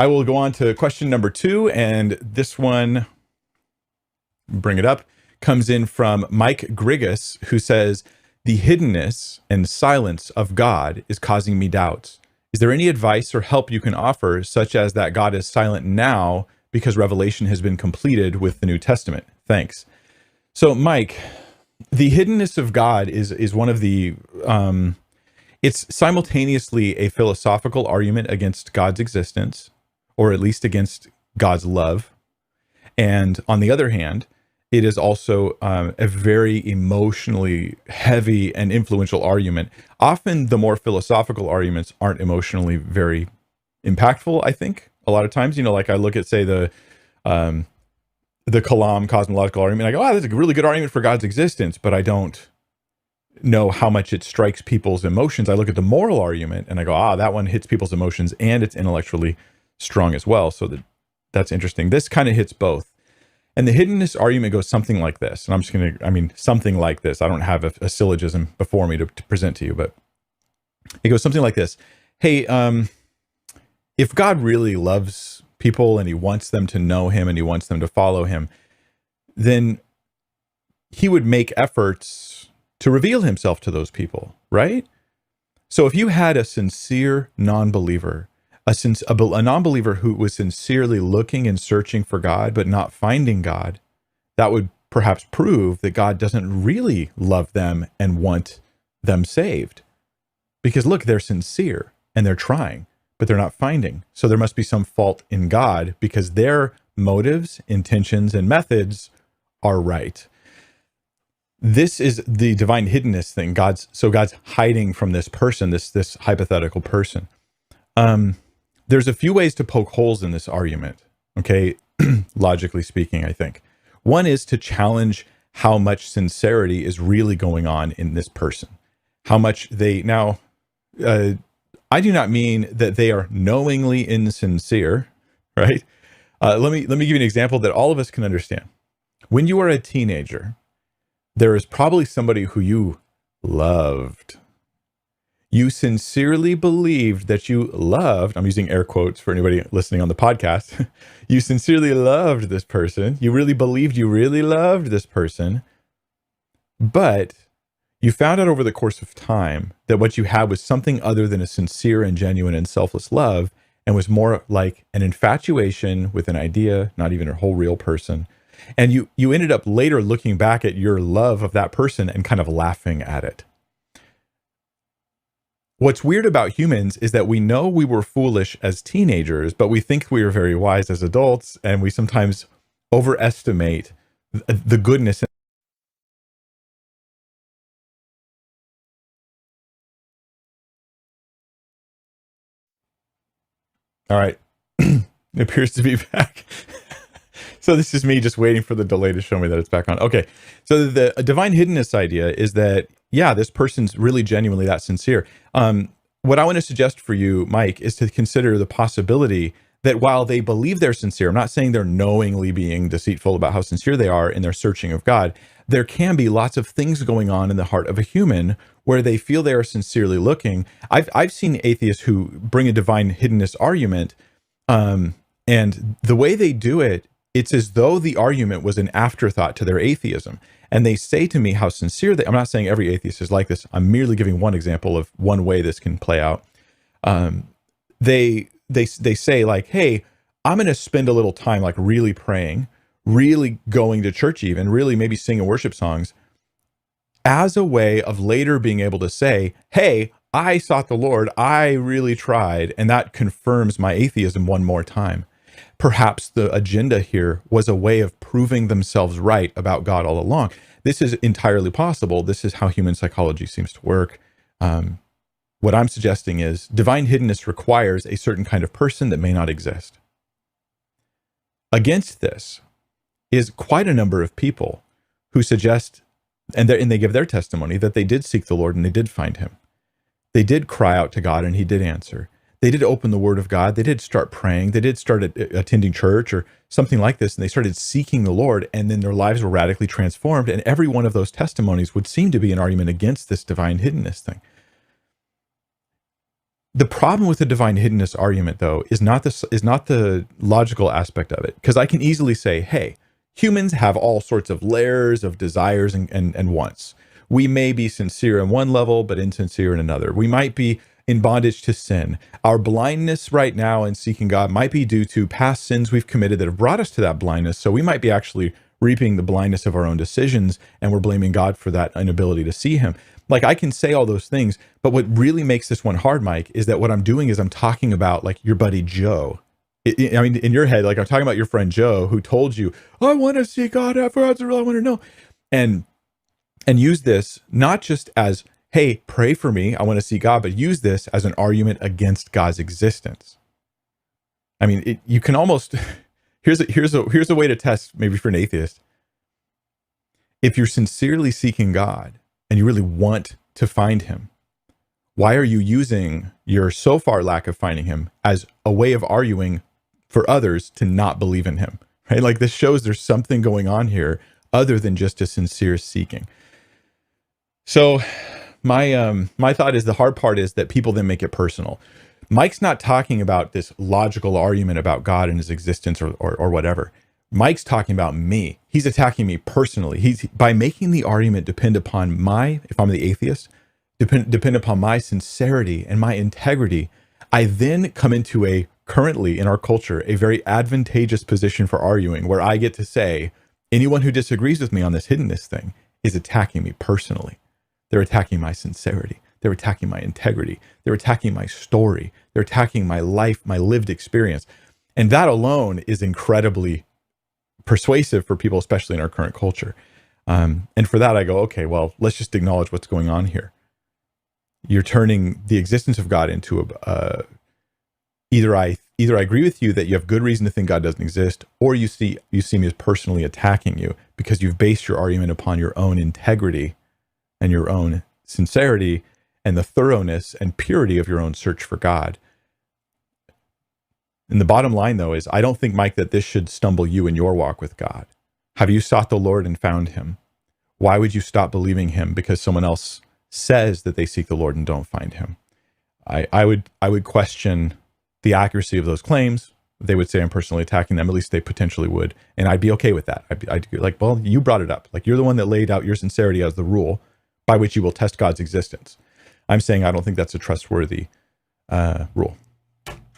I will go on to question number 2, and this one, bring it up, comes in from Mike Grigas, who says, the hiddenness and silence of God is causing me doubts. Is there any advice or help you can offer, such as that God is silent now because revelation has been completed with the New Testament? Thanks. So, Mike, the hiddenness of God is one of the it's simultaneously a philosophical argument against God's existence, or at least against God's love. And on the other hand, it is also a very emotionally heavy and influential argument. Often the more philosophical arguments aren't emotionally very impactful, I think. A lot of times, like I look at, say, the Kalam cosmological argument, I go, that's a really good argument for God's existence, but I don't know how much it strikes people's emotions. I look at the moral argument and I go, that one hits people's emotions and it's intellectually strong as well. So that's interesting. This kind of hits both. And the hiddenness argument goes something like this. And I'm just going to, something like this. I don't have a syllogism before me to present to you, but it goes something like this. Hey, if God really loves people and he wants them to know him and he wants them to follow him, then he would make efforts to reveal himself to those people, right? So if you had a sincere non-believer, a non-believer who was sincerely looking and searching for God, but not finding God, that would perhaps prove that God doesn't really love them and want them saved. Because look, they're sincere and they're trying, but they're not finding. So there must be some fault in God because their motives, intentions, and methods are right. This is the divine hiddenness thing. God's hiding from this person, this hypothetical person. There's a few ways to poke holes in this argument, okay? Logically speaking, I think. One is to challenge how much sincerity is really going on in this person. How much I do not mean that they are knowingly insincere, right? Let me give you an example that all of us can understand. When you are a teenager, there is probably somebody who you loved. You sincerely believed that you loved, I'm using air quotes for anybody listening on the podcast. You sincerely loved this person. You really believed you really loved this person. But you found out over the course of time that what you had was something other than a sincere and genuine and selfless love, and was more like an infatuation with an idea, not even a whole real person. And you ended up later looking back at your love of that person and kind of laughing at it. What's weird about humans is that we know we were foolish as teenagers, but we think we are very wise as adults, and we sometimes overestimate the goodness. All right. It appears to be back. So this is me just waiting for the delay to show me that it's back on. Okay. So the divine hiddenness idea is that, yeah, this person's really genuinely that sincere. What I want to suggest for you, Mike, is to consider the possibility that while they believe they're sincere, I'm not saying they're knowingly being deceitful about how sincere they are in their searching of God. There can be lots of things going on in the heart of a human where they feel they are sincerely looking. I've seen atheists who bring a divine hiddenness argument, and the way they do it, it's as though the argument was an afterthought to their atheism. And they say to me how sincere they, I'm not saying every atheist is like this. I'm merely giving one example of one way this can play out. They say like, hey, I'm going to spend a little time like really praying, really going to church, even really maybe singing worship songs, as a way of later being able to say, hey, I sought the Lord, I really tried, and that confirms my atheism one more time. Perhaps the agenda here was a way of proving themselves right about God all along. This is entirely possible. This is how human psychology seems to work. What I'm suggesting is divine hiddenness requires a certain kind of person that may not exist. Against this is quite a number of people who suggest, and they give their testimony, that they did seek the Lord and they did find him. They did cry out to God and he did answer. They did open the word of God. They did start praying. They did start attending church or something like this. And they started seeking the Lord, and then their lives were radically transformed. And every one of those testimonies would seem to be an argument against this divine hiddenness thing. The problem with the divine hiddenness argument, though, is not the logical aspect of it. Because I can easily say, hey, humans have all sorts of layers of desires and wants. We may be sincere in one level, but insincere in another. We might be in bondage to sin. Our blindness right now in seeking God might be due to past sins we've committed that have brought us to that blindness. So we might be actually reaping the blindness of our own decisions, and we're blaming God for that inability to see him. Like, I can say all those things, but what really makes this one hard, Mike, is that what I'm doing is I'm talking about like your buddy Joe. I mean, in your head, like I'm talking about your friend Joe who told you, I want to see God, I want to know. And use this not just as, hey, pray for me, I want to see God, but use this as an argument against God's existence. I mean, you can almost, here's a way to test maybe for an atheist. If you're sincerely seeking God and you really want to find him, why are you using your so far lack of finding him as a way of arguing for others to not believe in him, right? Like, this shows there's something going on here other than just a sincere seeking. So my thought is, the hard part is that people then make it personal. Mike's not talking about this logical argument about God and his existence or whatever. Mike's talking about me. He's attacking me personally. He's, by making the argument depend upon if I'm the atheist, depend upon my sincerity and my integrity, I then come into currently in our culture, a very advantageous position for arguing, where I get to say, anyone who disagrees with me on this hiddenness thing is attacking me personally. They're attacking my sincerity. They're attacking my integrity. They're attacking my story. They're attacking my life, my lived experience. And that alone is incredibly persuasive for people, especially in our current culture. And for that, I go, okay, well, let's just acknowledge what's going on here. You're turning the existence of God into either I agree with you that you have good reason to think God doesn't exist, or you see me as personally attacking you because you've based your argument upon your own integrity and your own sincerity and the thoroughness and purity of your own search for God. And the bottom line, though, is I don't think, Mike, that this should stumble you in your walk with God. Have you sought the Lord and found him? Why would you stop believing him because someone else says that they seek the Lord and don't find him? I would question the accuracy of those claims. They would say I'm personally attacking them. At least they potentially would. And I'd be okay with that. I'd be like, well, you brought it up. Like, you're the one that laid out your sincerity as the rule by which you will test God's existence. I'm saying I don't think that's a trustworthy rule.